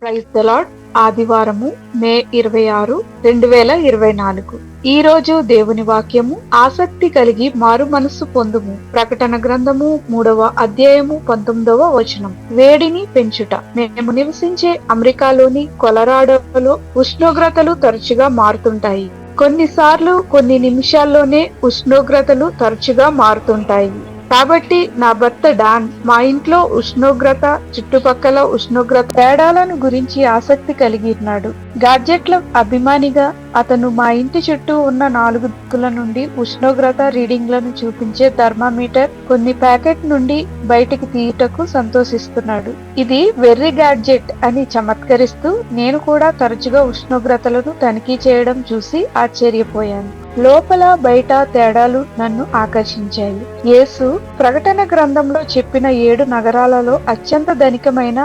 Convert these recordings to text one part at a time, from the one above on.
Praise the lord. ఆదివారము మే 26, 2024. ఈ రోజు దేవుని వాక్యము, ఆసక్తి కలిగి మారు మనస్సు పొందుము. ప్రకటన గ్రంథము 3వ అధ్యాయము 19వ వచనం. వేడిని పెంచుట. మేము నివసించే అమెరికాలోని కొలరాడోలో ఉష్ణోగ్రతలు తరచుగా మారుతుంటాయి. కొన్నిసార్లు కొన్ని నిమిషాల్లోనే ఉష్ణోగ్రతలు తరచుగా మారుతుంటాయి. కాబట్టి నా భర్త డాన్ మా ఇంట్లో ఉష్ణోగ్రత, చుట్టుపక్కల ఉష్ణోగ్రత తేడాలను గురించి ఆసక్తి కలిగి ఉన్నాడు. గాడ్జెట్ల అభిమానిగా అతను మా ఇంటి చుట్టూ ఉన్న 4 దిక్కుల నుండి ఉష్ణోగ్రత రీడింగ్లను చూపించే థర్మామీటర్ కొన్ని ప్యాకెట్ నుండి బయటికి తీయుటకు సంతోషిస్తున్నాడు. ఇది వెర్రి గాడ్జెట్ అని చమత్కరిస్తూ, నేను కూడా తరచుగా ఉష్ణోగ్రతలను తనిఖీ చేయడం చూసి ఆశ్చర్యపోయాను. లోపల బయట తేడాలు నన్ను ఆకర్షించాయి. యేసు ప్రకటన గ్రంథంలో చెప్పిన 7 నగరాలలో అత్యంత ధనికమైన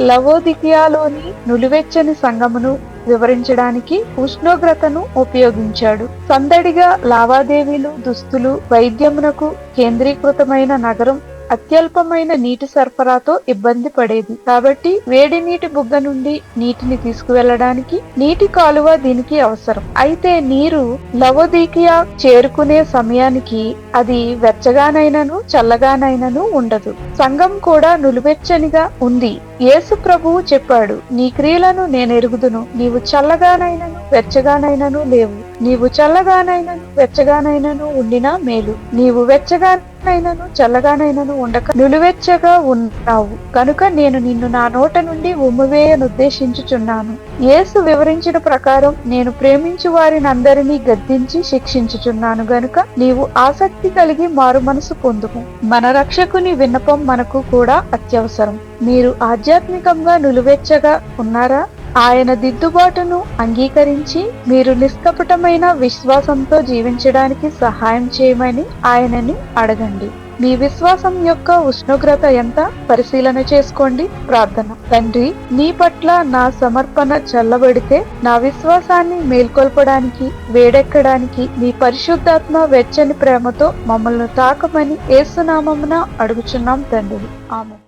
లవోదికియాలోని నులివెచ్చని సంఘమును వివరించడానికి ఉష్ణోగ్రతను ఉపయోగించాడు. సందడిగా లావాదేవీలు, దుస్తులు, వైద్యమునకు కేంద్రీకృతమైన నగరం అత్యల్పమైన నీటి సరఫరాతో ఇబ్బంది పడేది. కాబట్టి వేడి నీటి బుగ్గ నుండి నీటిని తీసుకువెళ్లడానికి నీటి కాలువ దీనికి అవసరం. అయితే నీరు లవోదికియా చేరుకునే సమయానికి అది వెచ్చగానైనను చల్లగానైనను ఉండదు. సంఘం కూడా నులివెచ్చనిగా ఉంది. యేసు ప్రభువు చెప్పాడు, నీ క్రియలను నేనెరుగుదును. నీవు చల్లగానైనను వెచ్చగానైనను లేవు. నీవు చల్లగానైనను వెచ్చగానైనను ఉండినా మేలు. నీవు వెచ్చగానైనను చల్లగానైనను ఉండక నులివెచ్చగా ఉన్నావు కనుక నేను నిన్ను నా నోట నుండి ఉమ్మివేయనుద్దేశించుచున్నాను. యేసు వివరించిన ప్రకారం నేను ప్రేమించు వారిని అందరినీ గద్దించి శిక్షించుచున్నాను గనుక నీవు ఆసక్తి కలిగి మారు మనసు పొందుము. మన రక్షకుని విన్నపం మనకు కూడా అత్యవసరం. మీరు ఆధ్యాత్మికంగా నులివెచ్చగా ఉన్నారా? ఆయన దిద్దుబాటును అంగీకరించి మీరు నిష్కపటమైన విశ్వాసంతో జీవించడానికి సహాయం చేయమని ఆయనని అడగండి. మీ విశ్వాసం యొక్క ఉష్ణోగ్రత ఎంత? పరిశీలన చేసుకోండి. ప్రార్థన. తండ్రి, నీ పట్ల నా సమర్పణ చల్లబడితే నా విశ్వాసాన్ని మేల్కొల్పడానికి, వేడెక్కడానికి నీ పరిశుద్ధాత్మ వెచ్చని ప్రేమతో మమ్మల్ని తాకమని యేసు నామమున అడుగుచున్నాం తండ్రి. ఆమేన్.